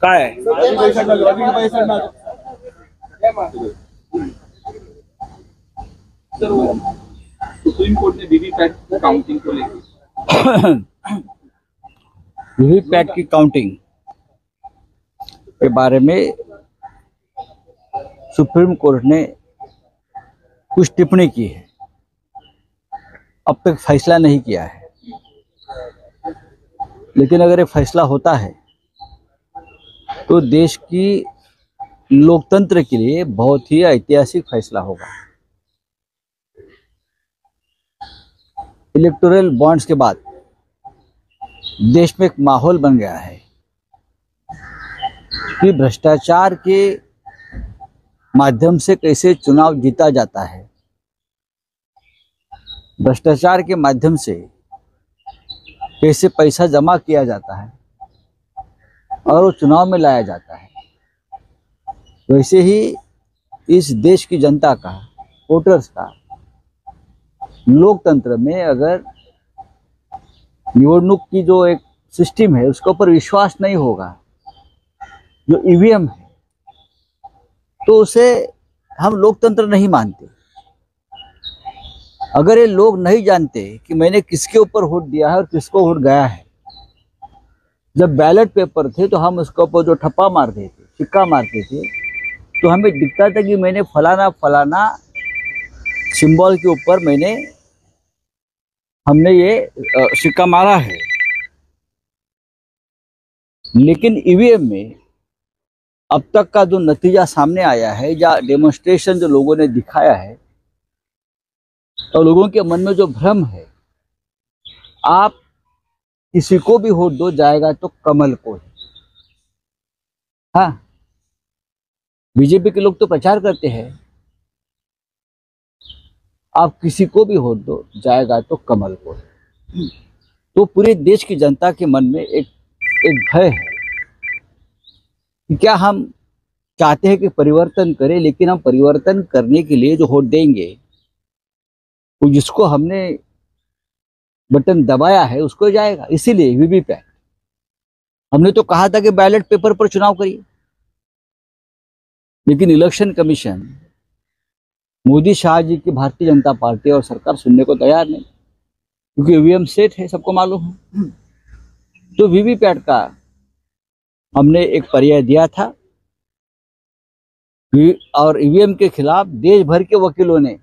काय आहे? Supreme court ने वीवीपैट काउंटिंग को लेकर वीवीपैट की काउंटिंग के बारे में सुप्रीम कोर्ट ने कुछ टिप्पणी की है, अब तक फैसला नहीं किया है। लेकिन अगर ये फैसला होता है तो देश की लोकतंत्र के लिए बहुत ही ऐतिहासिक फैसला होगा। इलेक्टोरल बॉन्ड्स के बाद देश में एक माहौल बन गया है कि भ्रष्टाचार के माध्यम से कैसे चुनाव जीता जाता है, भ्रष्टाचार के माध्यम से कैसे पैसा जमा किया जाता है और वो चुनाव में लाया जाता है। वैसे ही इस देश की जनता का, वोटर्स का लोकतंत्र में अगर निवडणूक की जो एक सिस्टम है उसके ऊपर विश्वास नहीं होगा, जो ईवीएम है, तो उसे हम लोकतंत्र नहीं मानते। अगर ये लोग नहीं जानते कि मैंने किसके ऊपर वोट दिया है और किसको वोट गया है, जब बैलेट पेपर थे तो हम उसके ऊपर जो ठप्पा मारते थे, सिक्का मारते थे, तो हमें दिखता था कि मैंने फलाना फलाना सिंबल के ऊपर हमने ये सिक्का मारा है। लेकिन ईवीएम में अब तक का जो नतीजा सामने आया है या डेमोन्स्ट्रेशन जो लोगों ने दिखाया है, तो लोगों के मन में जो भ्रम है, आप किसी को भी वोट दो जाएगा तो कमल को ही। हाँ, बीजेपी के लोग तो प्रचार करते हैं आप किसी को भी वोट दो जाएगा तो कमल को ही। तो पूरे देश की जनता के मन में एक भय है कि क्या हम चाहते हैं कि परिवर्तन करें, लेकिन हम परिवर्तन करने के लिए जो वोट देंगे वो जिसको हमने बटन दबाया है उसको जाएगा। इसीलिए वीवीपैट, हमने तो कहा था कि बैलेट पेपर पर चुनाव करिए, लेकिन इलेक्शन कमीशन, मोदी शाह जी की भारतीय जनता पार्टी और सरकार सुनने को तैयार नहीं, क्योंकि ईवीएम सेट है, सबको मालूम है। तो वीवीपैट का हमने एक पर्याय दिया था और ईवीएम के खिलाफ देश भर के वकीलों ने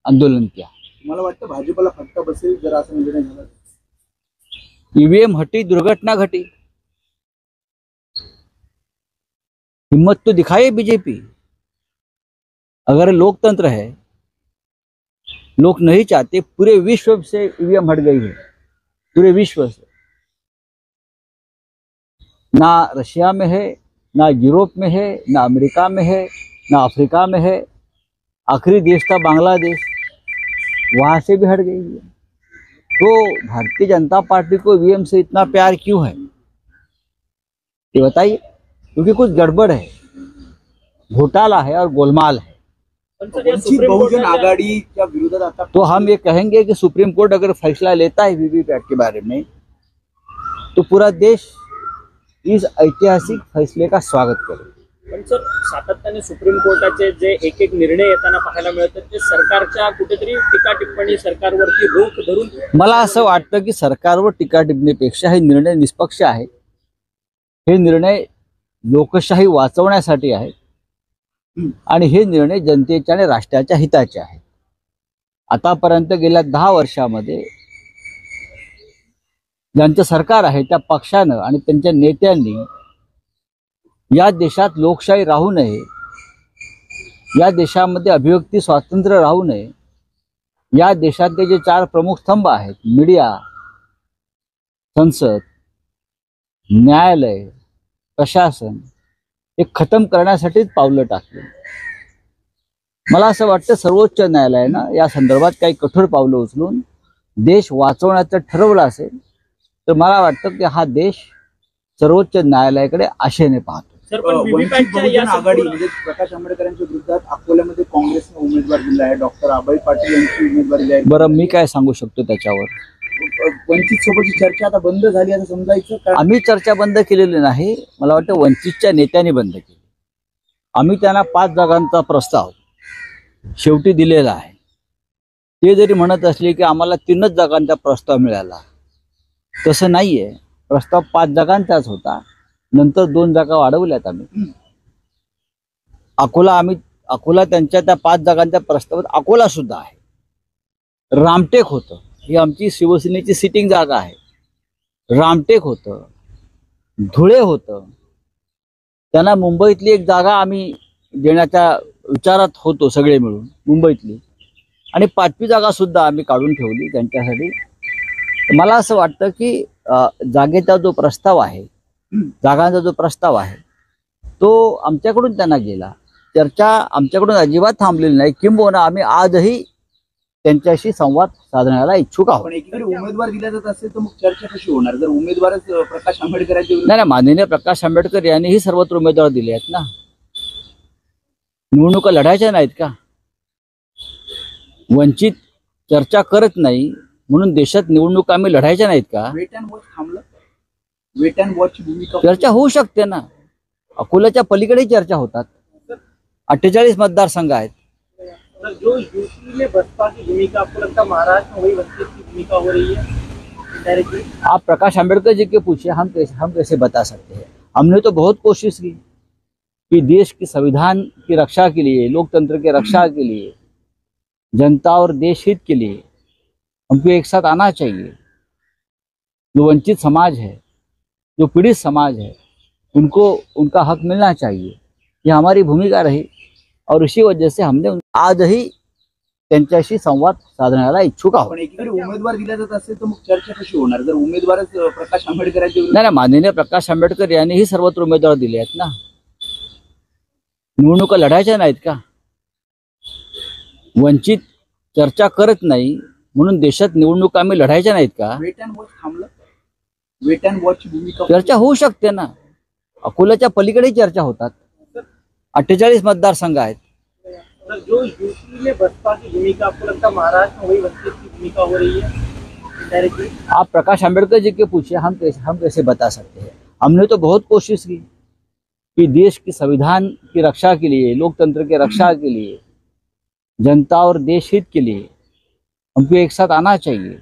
आंदोलन किया। मला वाटतं भाजपला फटका बसेल जर असं निर्णय झाला। ईवीएम हटी, दुर्घटना घटी। हिम्मत तो दिखाए बीजेपी। अगर लोकतंत्र है, लोग नहीं चाहते, पूरे विश्व से ईवीएम हट गई है, पूरे विश्व से। ना रशिया में है, ना यूरोप में है, ना अमेरिका में है, ना अफ्रीका में है। आखिरी देश था बांग्लादेश, वहां से भी हट गई है। तो भारतीय जनता पार्टी को ईवीएम से इतना प्यार क्यों है, ये बताइए। क्योंकि कुछ गड़बड़ है, घोटाला है और गोलमाल है। बहुजन आघाडीच्या विरोधात आता तो हम ये कहेंगे कि सुप्रीम कोर्ट अगर फैसला लेता है वीवीपैट के बारे में, तो पूरा देश इस ऐतिहासिक फैसले का स्वागत करे। पण सर, सातत्याने सुप्रीम कोर्टाचे जे एक एक निर्णय येताना पाहायला मिळतात ते सरकारच्या कुठेतरी टीका टिप्पणी, सरकारवरती रोख धरून, मला असं वाटतं की सरकारवर टीका टिप्पणीपेक्षा हे निर्णय निष्पक्ष आहे। हे निर्णय लोकशाही वाचवण्यासाठी आहे आणि हे निर्णय जनतेच्या आणि राष्ट्राच्या हिताचे आहेत। आतापर्यंत गेल्या 10 वर्षामध्ये ज्यांचं सरकार आहे त्या पक्षानं आणि त्यांच्या नेत्यांनी या देशात लोकशाही राहू नये, या देशामध्ये अभिव्यक्ती स्वातंत्र्य राहू नये, या देशातले जे 4 प्रमुख स्तंभ आहेत, मीडिया, संसद, न्यायालय, प्रशासन, हे खतम करण्यासाठीच पावलं टाकले। मला असं वाटतं सर्वोच्च न्यायालयानं या संदर्भात काही कठोर पावलं उचलून देश वाचवण्याचं ठरवलं असेल तर मला वाटतं की हा देश सर्वोच्च न्यायालयाकडे आशेने पाहतो। सर, पण वीवीपॅटच्या या आघाडी म्हणजे प्रकाश आंबेडकरांच्या विरोधात अकोल्यामध्ये काँग्रेसने उमेदवार दिला आहे, डॉक्टर अभय पाटील यांची उमेदवारी दिली आहे। बरं, मी काय सांगू शकतो त्याच्यावर? वंचित सोबतची चर्चा आता बंद झाली असं समजायचं का? आम्ही चर्चा बंद केलेली नाही. मला वाटतं वंचितच्या नेत्यांनी बंद केली. आम्ही त्यांना 5 जागांचा प्रस्ताव शेवटी दिलेला आहे. ते जरी म्हणत असले की आम्हाला 3च जागांचा प्रस्ताव मिळाला, तसं नाहीये. प्रस्ताव 5 जागांचाच होता. नंतर 2 जागा वाढवल्यात आम्ही. अकोला त्यांच्या त्या 5 जागांच्या प्रस्तावात अकोला सुद्धा आहे. रामटेक होतं, ही आमची शिवसेनेची सिटिंग जागा आहे. रामटेक होतं, धुळे होतं. त्यांना मुंबईतली एक जागा आम्ही देण्याच्या विचारात होतो सगळे मिळून, मुंबईतली. आणि 5वी जागा सुद्धा आम्ही काढून ठेवली त्यांच्यासाठी. मला असं वाटतं की जागेचा जो प्रस्ताव आहे, जागांचा जो प्रस्ताव आहे, तो आमच्याकडून त्यांना गेला. चर्चा आमच्याकडून अजिबात थांबलेली नाही. किंबहुना आम्ही आजही त्यांच्याशी संवाद साधण्याला इच्छुक आहोत. पण एकीकडे उमेदवार दिला जात असेल तर मग चर्चा कशी होणार जर उमेदवारच प्रकाश आंबेडकरांचे नाही, माननीय प्रकाश आंबेडकर यांनीही सर्वत्र उमेदवार दिले आहेत ना. निवडणुका लढायच्या नाहीत का? वंचित चर्चा करत नाही म्हणून देशात निवडणुका आम्ही लढायच्या नाहीत का? वेट अँड वॉच थांबलं. वेट अँड वॉचची भूमिका चर्चा होऊ शकते ना. अकोल्याच्या पलीकडेही चर्चा होतात. 48 मतदारसंघ आहेत. जो यूपी में बसपा की भूमिका आपको लगता है महाराष्ट्र में वही वंचित की भूमिका हो रही है डायरेक्टली? आप प्रकाश आंबेडकर जी के पूछिए, हम कैसे बता सकते हैं? हमने तो बहुत कोशिश की कि देश की संविधान की रक्षा के लिए, लोकतंत्र की रक्षा के लिए, जनता और देश हित के लिए हमको एक साथ आना चाहिए. जो वंचित समाज है, जो पीड़ित समाज है, उनको उनका हक मिलना चाहिए. ये हमारी भूमिका रही और इसी वजह से हमने आजही त्यांच्याशी संवाद साधण्याला इच्छुक आहोत. पण एकीकडे उमेदवार दिला जात असेल तर मग चर्चा कशी होणार जर उमेदवारच प्रकाश आंबेडकरांचे नाही, माननीय प्रकाश आंबेडकर यांनीही सर्वत्र उमेदवार दिले आहेत ना. निवडणुका लढायच्या नाहीत का? वंचित चर्चा करत नाही म्हणून देशात निवडणुका आम्ही लढायच्या नाहीत का? वेट अँड वॉच थांबलं. वेट अँड वॉचची भूमिका चर्चा होऊ शकते ना. अकोल्याच्या पलीकडेही चर्चा होतात. 48 मतदारसंघ आहेत. जो यूपी में बसपा की भूमिका आपको लगता है महाराष्ट्र में वही वंचित की भूमिका हो रही है डायरेक्टली? आप प्रकाश आंबेडकर जी के पूछिए, हम कैसे बता सकते हैं? हमने तो बहुत कोशिश की कि देश की संविधान की रक्षा के लिए, लोकतंत्र की रक्षा के लिए, जनता और देश हित के लिए हमको एक साथ आना चाहिए.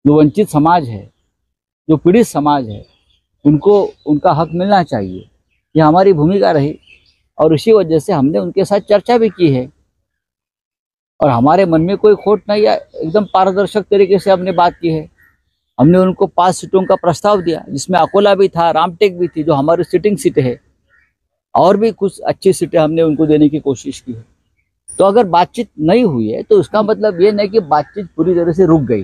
जो वंचित समाज है, जो पीड़ित समाज है, उनको उनका हक मिलना चाहिए. ये हमारी भूमिका रही और इसी वजह से हमने उनके साथ चर्चा भी की है. और हमारे मन में कोई खोट नहीं है. एकदम पारदर्शक तरीके से हमने बात की है. हमने उनको 5 सीटों का प्रस्ताव दिया, जिसमें अकोला भी था, रामटेक भी थी, जो हमारी सिटिंग सीट है, और भी कुछ अच्छी सीटें हमने उनको देने की कोशिश की है. तो अगर बातचीत नहीं हुई है तो उसका मतलब ये नहीं कि बातचीत पूरी तरह से रुक गई.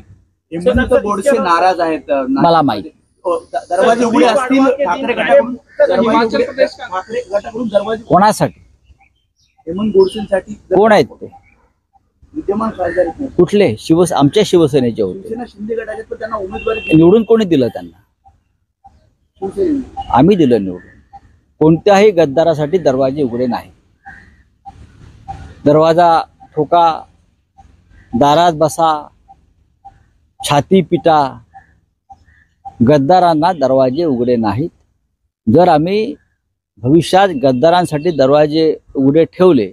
हेमंत गोडसे नाराज आहेत. मला माहिती. दरवाजे उघडे असतील ठाकरे गटाकडून. हिमाचल प्रदेश का ठाकरे गटाकडून दरवाजे कोणासाठी? हेमंत गोडसेंसाठी कोण आहेत ते? विद्यमान खासदार आहेत. कुठले? आमच्या शिवसेनेचे होते. शिवसेना शिंदे गटाचे पण त्यांना उमेदवारी दिली. निवडून कोणी दिलं त्यांना? शिवसेनेने. आम्ही दिलं निवडून. कोणत्याही गद्दारासाठी दरवाजे उघडे नाही. दरवाजा ठोका, दारात बसा, छाती पिटा, गद्दारांना दरवाजे उघडे नाहीत. जर आम्ही भविष्यात गद्दारांसाठी दरवाजे उघडे ठेवले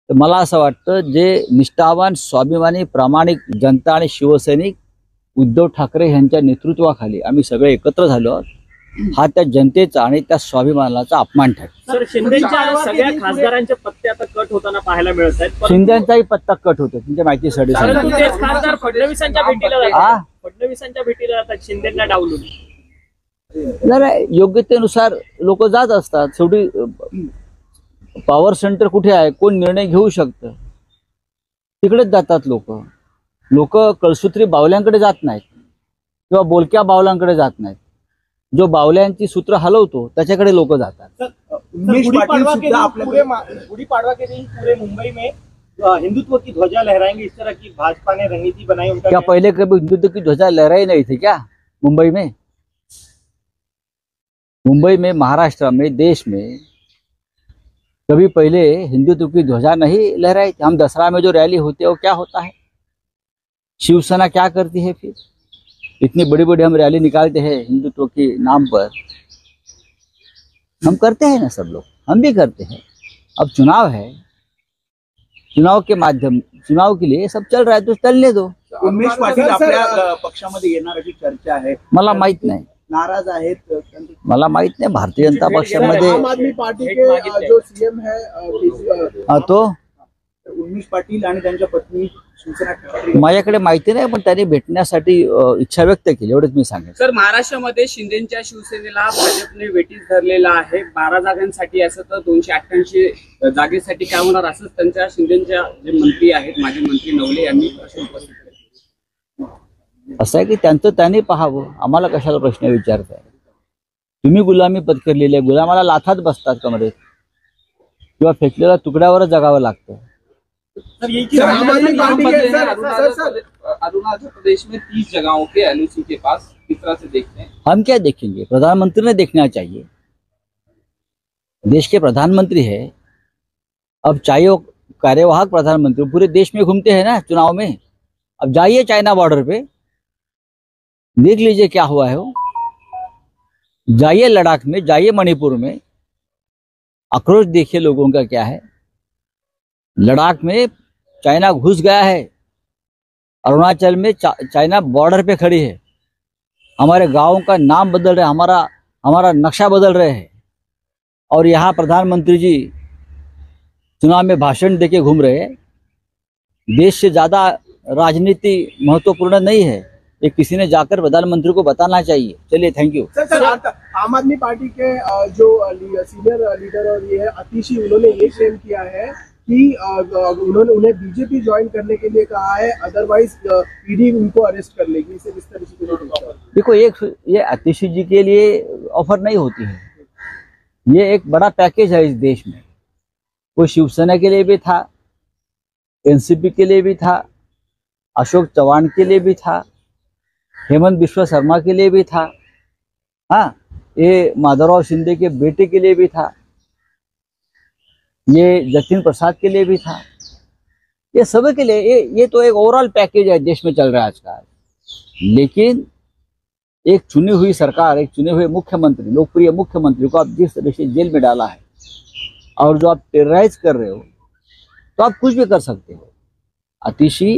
तर मला असं वाटतं जे निष्ठावान, स्वाभिमानी, प्रामाणिक जनता आणि शिवसैनिक उद्धव ठाकरे यांच्या नेतृत्वाखाली आम्ही सगळे एकत्र झालो आहोत, हा त्या जनतेचा आणि त्या स्वाभिमानाचा अपमान ठरेल. सर, शिंदेच्या सगळ्या खासदारांचे पत्ते आता कट होताना पाहायला मिळत आहेत. शिंदेचाही पत्ता कट होतो तुमच्या माहितीसाठी. परंतु तेच खासदार फडणवीसांच्या भेटीला जातात. फडणवीसांच्या भेटीला जातात शिंदेना डावलून. नाही, योग्यतेनुसार लोक जात असतात. शेवटी पॉवर सेंटर कुठे आहे, कोण निर्णय घेऊ शकतं, तिकडेच जातात लोक. लोक कळसूत्री बावल्यांकडे जात नाहीत किंवा बोलक्या बावल्यांकडे जात नाहीत. जो बावल्यांची सूत्र हलवतो त्याच्याकडे लोक जातात. उमेश पाटील सुद्धा आपल्याकडे गुड़ी पड़वा के दिन पूरे मुंबई में हिंदुत्व की ध्वजा लहराएंगे, इस तरह की भाजपा ने रणनीति बनाई. उनका क्या पहले कभी हिंदुत्व की ध्वजा लहराई नहीं थी क्या मुंबई में? मुंबई में, महाराष्ट्र में, देश में कभी पहले हिंदुत्व की ध्वजा नहीं लहराई थी. हम दसरा में जो रैली होती है वो क्या होता है? शिवसेना क्या करती है फिर? इतनी बड़ी बड़ी हम रैली निकालते हैं हिंदुत्व के नाम पर, हम करते हैं ना, सब लोग हम भी करते हैं। अब चुनाव है, चुनाव के माध्यम, चुनाव के लिए सब चल रहा है तो चलने दो। उमेश पाटील आपल्या पक्षामध्ये येणार अशी चर्चा आहे, मला माहित नाही, नाराज आहेत मला माहित नाही भारतीय जनता पक्षामध्ये आम आदमी पार्टी के जो सीएम है तो उमेश पाटील आणि त्यांच्या पत्नी शिवसेना ठाकरे माझ्याकडे माहिती नाही, पण त्यांनी भेटण्यासाठी इच्छा व्यक्त केली, एवढंच मी सांगेन। सर, महाराष्ट्रामध्ये शिंदेच्या शिवसेनेला भाजपने वेटीस धरलेला आहे 12 जागांसाठी, असं तर 288 जागेसाठी काय होणार असं त्यांच्या शिंदेच्या जे मंत्री आहेत, माजी मंत्री नवले यांनी प्रश्न उपस्थित केले। असं आहे की त्यांचं त्यांनी पाहावं, आम्हाला कशाला प्रश्न विचारताय? तुम्ही गुलामी पत्करलेली आहे, गुलामाला लाथात बसतात कमरेत किंवा फेकलेल्या तुकड्यावरच जगावं लागतं। सर यही आम आदमी पार्टी के सर अरुणाचल प्रदेश में 30 जगहों के एलओसी के पास किस तरह से देखते हैं? हम क्या देखेंगे? प्रधानमंत्री ने देखना चाहिए, देश के प्रधानमंत्री है। अब चाहे वो कार्यवाहक प्रधानमंत्री पूरे देश में घूमते हैं ना चुनाव में, अब जाइए चाइना बॉर्डर पे, देख लीजिए क्या हुआ है वो। जाइए लद्दाख में, जाइए मणिपुर में, आक्रोश देखिए लोगों का क्या है। लद्दाख में चाइना घुस गया है, अरुणाचल में चाइना बॉर्डर पे खड़ी है, हमारे गांवों का नाम बदल रहे, हमारा नक्शा बदल रहे हैं, और यहाँ प्रधानमंत्री जी चुनाव में भाषण देके घूम रहे हैं। देश से ज्यादा राजनीति महत्वपूर्ण नहीं है, ये किसी ने जाकर प्रधानमंत्री को बताना चाहिए। चलिए, थैंक यू। सर आम आदमी पार्टी के जो सीनियर लीडर और ये है अतिशी, उन्होंने ये क्लेम किया है कि उन्हें बीजेपी ज्वाइन करने के लिए कहा है, अदरवाइज ईडी उनको अरेस्ट कर लेगी। इसे किस तरह से देखो, ये आतिशी जी के लिए ऑफर नहीं होती है, ये एक बड़ा पैकेज है इस देश में। वो शिवसेना के लिए भी था, एनसीपी के लिए भी था, अशोक चव्हाण के लिए भी था, हेमंत बिश्व शर्मा के लिए भी था, हाँ, ये माधवराव शिंदे के बेटे के लिए भी था, ये जतिन प्रसाद के लिए भी था, ये सब के लिए। ये तो एक ओवरऑल पैकेज है, देश में चल रहा है आजकल। लेकिन एक चुनी हुई सरकार, एक चुने हुए मुख्यमंत्री, लोकप्रिय मुख्यमंत्री को आप जिस तरह से जेल में डाला है, और जो आप टेरराइज कर रहे हो, तो आप कुछ भी कर सकते हो। आतिशी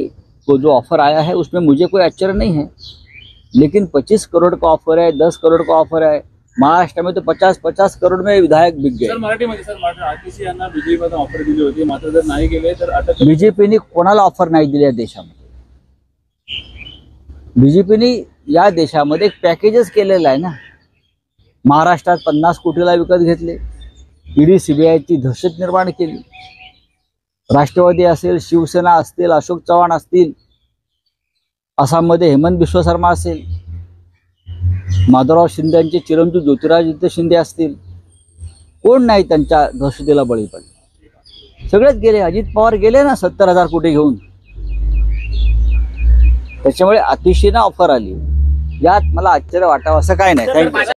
को जो ऑफर आया है उसमें मुझे कोई आश्चर्य नहीं है, लेकिन 25 करोड़ का ऑफर है, 10 करोड़ का ऑफर है, महाराष्ट्र में तो 50-50 करोड़ में विधायक बिक गए। सर मराठीमध्ये सर आतिशी यांना बीजेपीने ऑफर दिली होती, मात्र जर नाही गेले तर अटक। बीजेपीने कोणाला ऑफर नाही दिली या देशामध्ये? बीजेपीने या देशामध्ये एक पॅकेजच केलेलं आहे ना। महाराष्ट्रात 50 कोटीला विकत घेतले, ईडी सीबीआयची दहशत निर्माण केली, राष्ट्रवादी असेल, शिवसेना असतील, अशोक चव्हाण असतील, आसाममध्ये हेमंत बिश्व शर्मा असेल, माधवराव शिंदेचे चिरंजीव ज्योतिरादित्य शिंदे असतील, कोण नाही त्यांच्या दहशतीला बळी पडले? सगळेच गेले। अजित पवार गेले ना 70,000 कोटी घेऊन। त्याच्यामुळे आतिशींना ऑफर आली, यात मला आश्चर्य वाटावं असं काय नाही। थँक्यू।